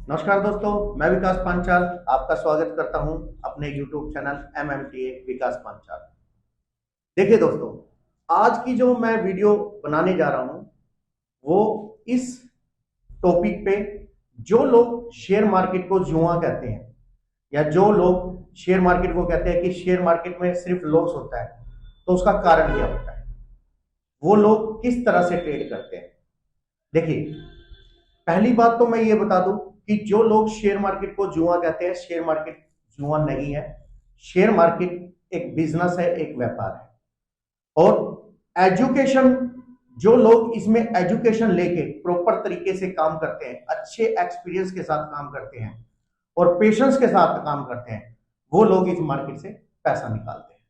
नमस्कार दोस्तों, मैं विकास पांचाल आपका स्वागत करता हूं अपने YouTube चैनल MMTA विकास पांचाल। देखिए दोस्तों, आज की जो मैं वीडियो बनाने जा रहा हूं वो इस टॉपिक पे जो लोग शेयर मार्केट को जुआ कहते हैं या जो लोग शेयर मार्केट को कहते हैं कि शेयर मार्केट में सिर्फ लॉस होता है, तो उसका कारण क्या होता है, वो लोग किस तरह से ट्रेड करते हैं। देखिए, पहली बात तो मैं ये बता दूं कि जो लोग शेयर मार्केट को जुआ कहते हैं, शेयर मार्केट जुआ नहीं है। शेयर मार्केट एक बिजनेस है, एक व्यापार है। और एजुकेशन, जो लोग इसमें एजुकेशन लेके प्रॉपर तरीके से काम करते हैं, अच्छे एक्सपीरियंस के साथ काम करते हैं और पेशेंस के साथ काम करते हैं, वो लोग इस मार्केट से पैसा निकालते हैं।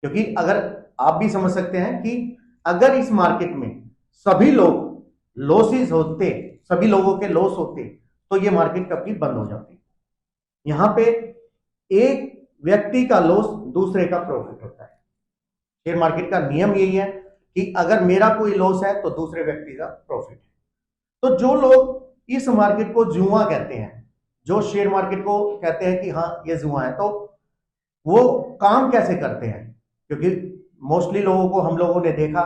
क्योंकि अगर आप भी समझ सकते हैं कि अगर इस मार्केट में सभी लोग लॉसेस होते, सभी लोगों के लॉस होते, तो ये मार्केट कभी बंद हो जाती। यहां पे एक व्यक्ति का लॉस दूसरे का प्रॉफिट होता है। शेयर मार्केट का नियम यही है कि अगर मेरा कोई लॉस है तो दूसरे व्यक्ति का प्रॉफिट है। तो जो लोग इस मार्केट को जुआ कहते हैं, जो शेयर मार्केट को कहते हैं कि हाँ ये जुआ है, तो वो काम कैसे करते हैं? क्योंकि मोस्टली लोगों को हम लोगों ने देखा,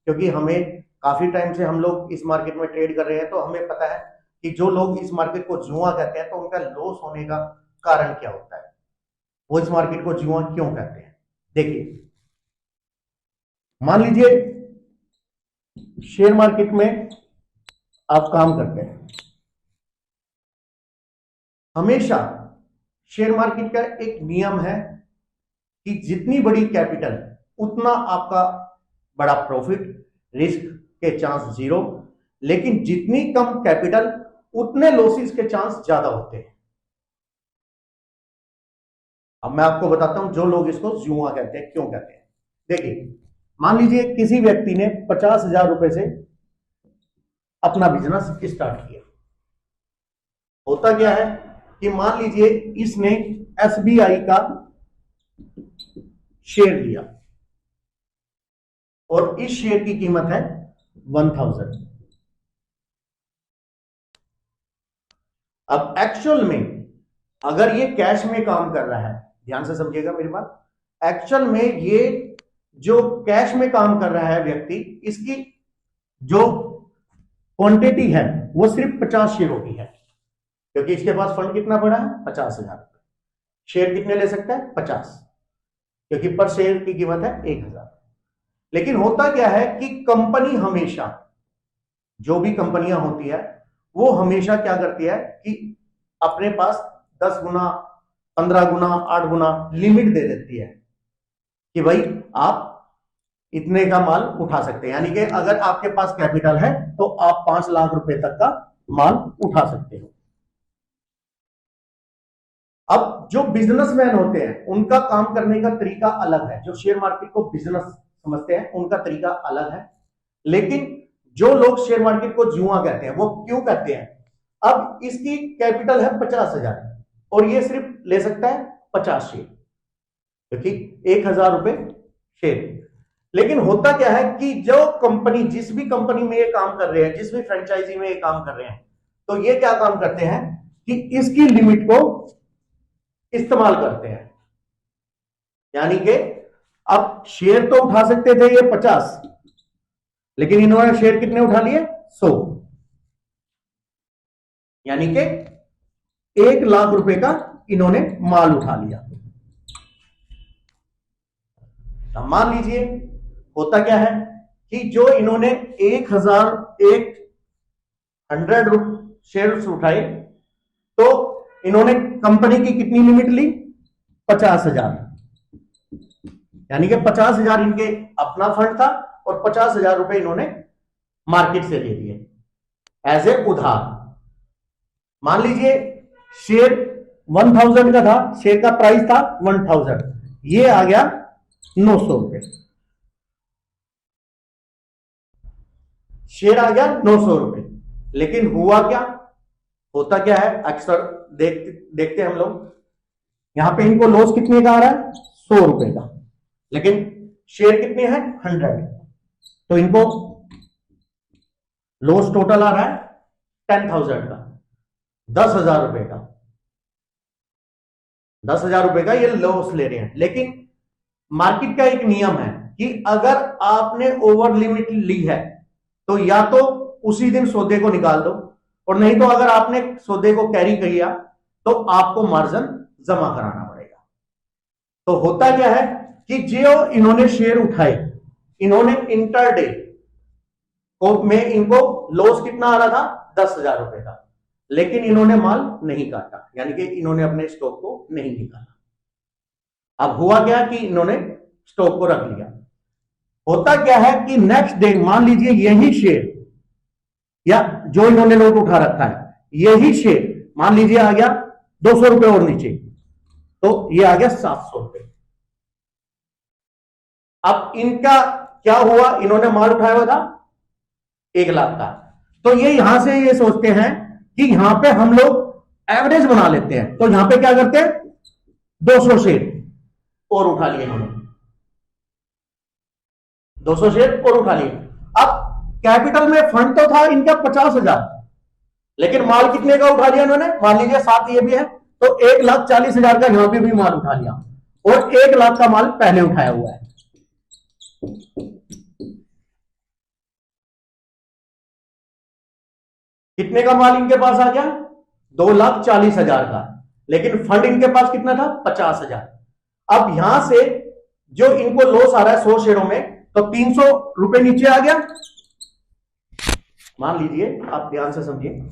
क्योंकि हमें काफी टाइम से हम लोग इस मार्केट में ट्रेड कर रहे हैं, तो हमें पता है कि जो लोग इस मार्केट को जुआ कहते हैं तो उनका लॉस होने का कारण क्या होता है, वो इस मार्केट को जुआ क्यों कहते हैं। देखिए, मान लीजिए शेयर मार्केट में आप काम करते हैं। हमेशा शेयर मार्केट का एक नियम है कि जितनी बड़ी कैपिटल उतना आपका बड़ा प्रॉफिट, रिस्क के चांस जीरो, लेकिन जितनी कम कैपिटल उतने लॉसेस के चांस ज्यादा होते हैं। अब मैं आपको बताता हूं जो लोग इसको जुआ कहते हैं क्यों कहते हैं। देखिए, मान लीजिए किसी व्यक्ति ने 50,000 रुपए से अपना बिजनेस स्टार्ट किया। होता क्या है कि मान लीजिए इसने SBI का शेयर लिया और इस शेयर की कीमत है 1000। अब एक्चुअल में अगर ये कैश में काम कर रहा है, ध्यान से समझिएगा मेरी बात, एक्चुअल में ये जो कैश में काम कर रहा है व्यक्ति, इसकी जो क्वांटिटी है वो सिर्फ 50 शेयरों की है। क्योंकि इसके पास फंड कितना पड़ा है? 50,000। शेयर कितने ले सकता है? 50, क्योंकि पर शेयर की कीमत है 1000। लेकिन होता क्या है कि कंपनी हमेशा, जो भी कंपनियां होती है वो हमेशा क्या करती है कि अपने पास 10 गुना, 15 गुना, 8 गुना लिमिट दे देती है कि भाई आप इतने का माल उठा सकते हैं। यानी कि अगर आपके पास कैपिटल है तो आप 5 लाख रुपए तक का माल उठा सकते हो। अब जो बिजनेसमैन होते हैं उनका काम करने का तरीका अलग है। जो शेयर मार्केट को बिजनेस समझते हैं उनका तरीका अलग है। लेकिन जो लोग शेयर मार्केट को जुआ कहते हैं वो क्यों कहते हैं? अब इसकी कैपिटल है 50,000 और ये सिर्फ ले सकता है 50 शेयर, क्योंकि 1000 रुपए शेयर। लेकिन होता क्या है कि जो कंपनी, जिस भी कंपनी में ये काम कर रहे हैं, जिस भी फ्रेंचाइजी में ये काम कर रहे हैं, तो ये क्या काम करते हैं कि इसकी लिमिट को इस्तेमाल करते हैं। यानी कि अब शेयर तो उठा सकते थे ये 50, लेकिन इन्होंने शेयर कितने उठा लिए? 100। यानी कि 1 लाख रुपए का इन्होंने माल उठा लिया। अब मान लीजिए होता क्या है कि जो इन्होंने 100 शेयर उठाए, तो इन्होंने कंपनी की कितनी लिमिट ली? 50,000। यानी कि 50,000 इनके अपना फंड था और 50,000 रुपए इन्होंने मार्केट से ले लिए एज ए उधार। मान लीजिए शेयर 1000 का था, शेयर का प्राइस था 1000, ये आ गया 900 रुपए। शेयर आ गया 900 रुपए। लेकिन हुआ क्या, होता क्या है, अक्सर देखते हम लोग, यहां पे इनको लॉस कितने का आ रहा है? 100 रुपए का। लेकिन शेयर कितने हैं? 100। तो इनको लॉस टोटल आ रहा है 10,000 का। 10,000 रुपए का, 10,000 रुपए का ये लॉस ले रहे हैं। लेकिन मार्केट का एक नियम है कि अगर आपने ओवर लिमिट ली है तो या तो उसी दिन सौदे को निकाल दो, और नहीं तो अगर आपने सौदे को कैरी किया तो आपको मार्जिन जमा कराना पड़ेगा। तो होता क्या है कि जो इन्होंने शेयर उठाए, इन्होंने इंटरडे को में इनको लॉस कितना आ रहा था, 10,000 रुपए का, लेकिन इन्होंने माल नहीं काटा, यानी कि इन्होंने अपने स्टॉक को नहीं निकाला। अब हुआ क्या कि इन्होंने स्टॉक को रख लिया। होता क्या है कि नेक्स्ट डे मान लीजिए यही शेयर या जो इन्होंने नोट उठा रखा है, यही शेयर मान लीजिए आ गया 200 रुपए और नीचे, तो ये आ गया 700 रुपए। अब इनका क्या हुआ, इन्होंने माल उठाया हुआ था 1 लाख का, तो ये यहां से ये सोचते हैं कि यहां पे हम लोग एवरेज बना लेते हैं, तो यहां पे क्या करते हैं 200 शेयर और उठा लिए इन्होंने, 200 शेयर और उठा लिए। अब कैपिटल में फंड तो था इनका 50,000, लेकिन माल कितने का उठा लिया इन्होंने, मान लीजिए साथ ये भी है, तो 1,40,000 का यहां पे भी माल उठा लिया, और 1 लाख का माल पहले उठाया हुआ है। कितने का माल इनके पास आ गया, 2,40,000 का, लेकिन फंड इनके पास कितना था, 50,000। अब यहां से जो इनको लॉस आ रहा है 100 शेयरों में, तो 300 रुपए नीचे आ गया। मान लीजिए, आप ध्यान से समझिए,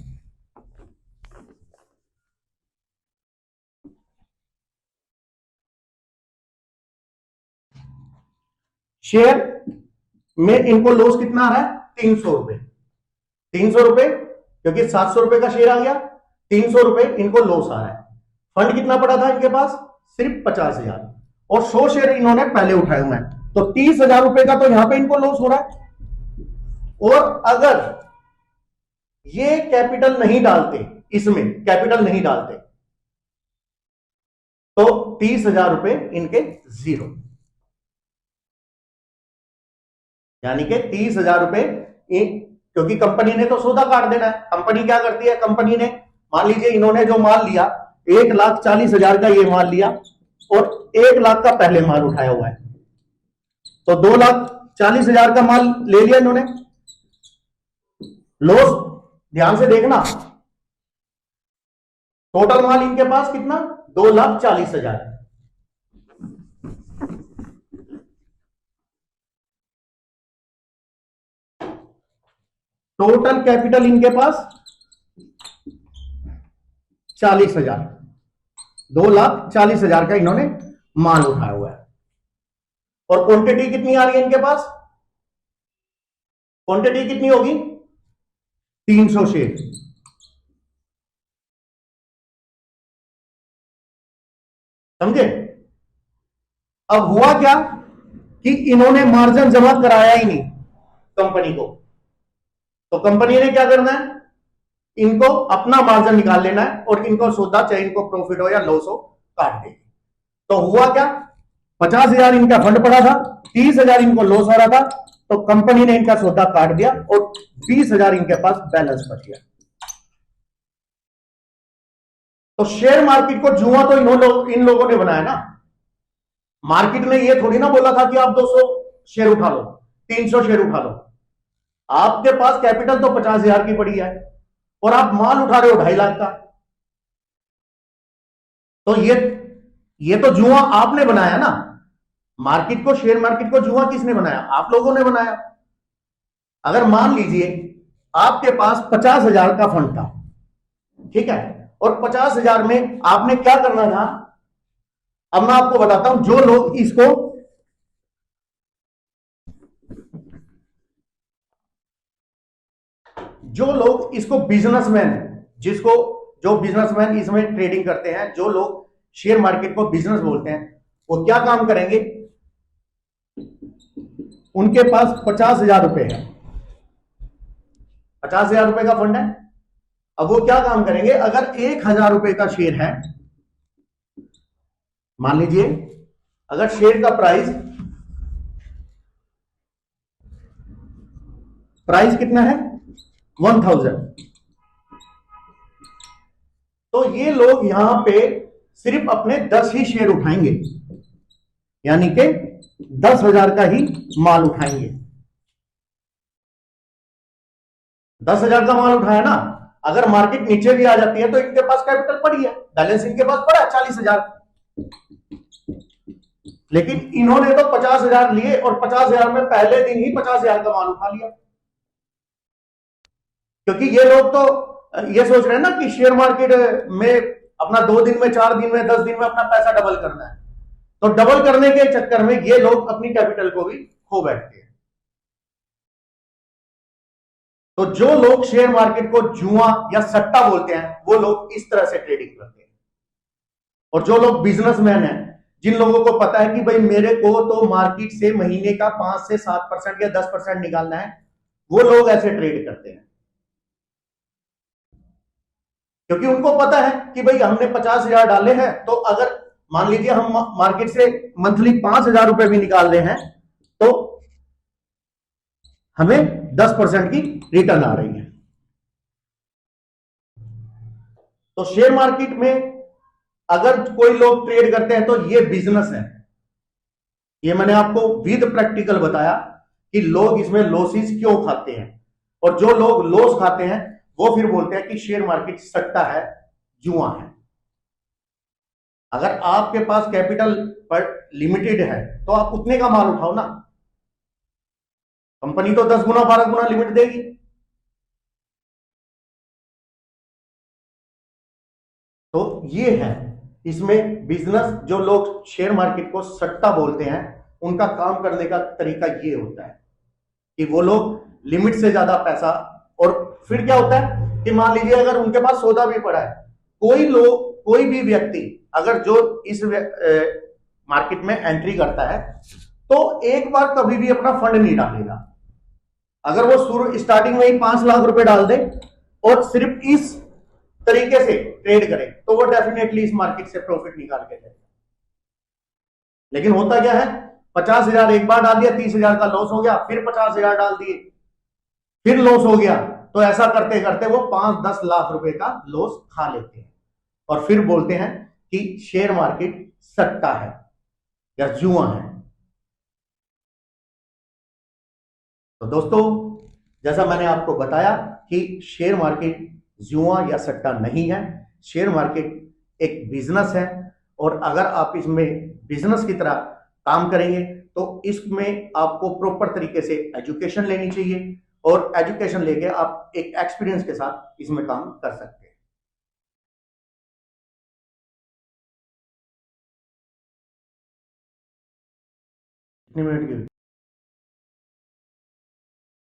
शेयर में इनको लॉस कितना आ रहा है, 300 रुपए, 300 रुपए, क्योंकि 700 रुपए का शेयर आ गया, 300 रुपए इनको लॉस आ रहा है। फंड कितना पड़ा था इनके पास, सिर्फ 50,000, और 100 शेयर इन्होंने पहले उठाए हुए हैं, तो 30,000 रुपए का तो यहां पे इनको लॉस हो रहा है। और अगर ये कैपिटल नहीं डालते, इसमें कैपिटल नहीं डालते, तो 30,000 रुपए इनके जीरो, यानी कि 30,000 रुपए, क्योंकि कंपनी ने तो सौदा काट देना है। कंपनी क्या करती है, कंपनी ने मान लीजिए इन्होंने जो माल लिया 1,40,000 का ये माल लिया, और 1 लाख का पहले माल उठाया हुआ है, तो 2,40,000 का माल ले लिया इन्होंने। लॉस ध्यान से देखना, टोटल माल इनके पास कितना, 2,40,000। टोटल कैपिटल इनके पास 40,000, 2,40,000 का इन्होंने माल उठाया हुआ है। और क्वांटिटी कितनी आ रही है इनके पास, क्वांटिटी कितनी होगी, 300 शेयर। समझे। अब हुआ क्या कि इन्होंने मार्जिन जमा कराया ही नहीं कंपनी को, तो कंपनी ने क्या करना है, इनको अपना मार्जिन निकाल लेना है, और इनको सौदा चाहे इनको प्रॉफिट हो या लॉस हो काट देगी। तो हुआ क्या, 50,000 इनका फंड पड़ा था, 30,000 इनको लॉस हो रहा था, तो कंपनी ने इनका सौदा काट दिया, और 20,000 इनके पास बैलेंस बच गया। तो शेयर मार्केट को जुआ तो इन लोगों ने बनाया ना। मार्केट ने ये थोड़ी ना बोला था कि आप 200 शेयर उठा लो, 300 शेयर उठा लो। आपके पास कैपिटल तो 50,000 की पड़ी है, और आप माल उठा रहे हो 2.5 लाख का, तो ये तो जुआ आपने बनाया ना। मार्केट को, शेयर मार्केट को जुआ किसने बनाया, आप लोगों ने बनाया। अगर मान लीजिए आपके पास 50,000 का फंड था, ठीक है, और 50,000 में आपने क्या करना था, अब मैं आपको बताता हूं। जो लोग इसको बिजनेसमैन, जो बिजनेसमैन इसमें ट्रेडिंग करते हैं, जो लोग शेयर मार्केट को बिजनेस बोलते हैं, वो क्या काम करेंगे, उनके पास 50,000 रुपए है, 50,000 रुपए का फंड है। अब वो क्या काम करेंगे, अगर 1,000 रुपए का शेयर है, मान लीजिए अगर शेयर का प्राइस कितना है, 1,000, तो ये लोग यहां पे सिर्फ अपने 10 ही शेयर उठाएंगे, यानी कि 10,000 का ही माल उठाएंगे। 10,000 का माल उठाया ना, अगर मार्केट नीचे भी आ जाती है तो इनके पास कैपिटल पड़ी है, बैलेंस इनके पास पड़ा है 40,000, लेकिन इन्होंने तो 50,000 लिए और 50,000 में पहले दिन ही 50,000 का माल उठा लिया। क्योंकि ये लोग तो ये सोच रहे हैं ना कि शेयर मार्केट में अपना 2 दिन में, 4 दिन में, 10 दिन में अपना पैसा डबल करना है, तो डबल करने के चक्कर में ये लोग अपनी कैपिटल को भी खो बैठते हैं। तो जो लोग शेयर मार्केट को जुआ या सट्टा बोलते हैं, वो लोग इस तरह से ट्रेडिंग करते हैं। और जो लोग बिजनेसमैन हैं, जिन लोगों को पता है कि भाई मेरे को तो मार्केट से महीने का 5 से 7% या 10% निकालना है, वो लोग ऐसे ट्रेड करते हैं। क्योंकि उनको पता है कि भाई हमने 50,000 डाले हैं, तो अगर मान लीजिए हम मार्केट से मंथली 5,000 रुपए भी निकाल रहे हैं, तो हमें 10% की रिटर्न आ रही है। तो शेयर मार्केट में अगर कोई लोग ट्रेड करते हैं तो ये बिजनेस है। ये मैंने आपको विद प्रैक्टिकल बताया कि लोग इसमें लॉसेस क्यों खाते हैं, और जो लोग लॉस खाते हैं वो फिर बोलते हैं कि शेयर मार्केट सट्टा है, जुआ है। अगर आपके पास कैपिटल पर लिमिटेड है तो आप उतने का माल उठाओ ना, कंपनी तो 10 गुना 12 गुना लिमिट देगी। तो ये है इसमें बिजनेस। जो लोग शेयर मार्केट को सट्टा बोलते हैं, उनका काम करने का तरीका ये होता है कि वो लोग लिमिट से ज्यादा पैसा, और फिर क्या होता है कि मान लीजिए अगर उनके पास सौदा भी पड़ा है, कोई भी व्यक्ति अगर जो इस मार्केट में एंट्री करता है तो एक बार कभी भी अपना फंड नहीं डालेगा। अगर वो शुरू स्टार्टिंग में ही 5 लाख रुपए डाल दे और सिर्फ इस तरीके से ट्रेड करे, तो वो डेफिनेटली इस मार्केट से प्रॉफिट निकाल के जाएगा। लेकिन होता क्या है, 50,000 एक बार डाल दिया, 30,000 का लॉस हो गया, फिर 50,000 डाल दिए, फिर लॉस हो गया, तो ऐसा करते करते वो 5-10 लाख रुपए का लॉस खा लेते हैं और फिर बोलते हैं कि शेयर मार्केट सट्टा है या जुआ है। तो दोस्तों, जैसा मैंने आपको बताया कि शेयर मार्केट जुआ या सट्टा नहीं है, शेयर मार्केट एक बिजनेस है। और अगर आप इसमें बिजनेस की तरह काम करेंगे तो इसमें आपको प्रॉपर तरीके से एजुकेशन लेनी चाहिए, और एजुकेशन लेके आप एक एक्सपीरियंस के साथ इसमें काम कर सकते हैं। कितने मिनट की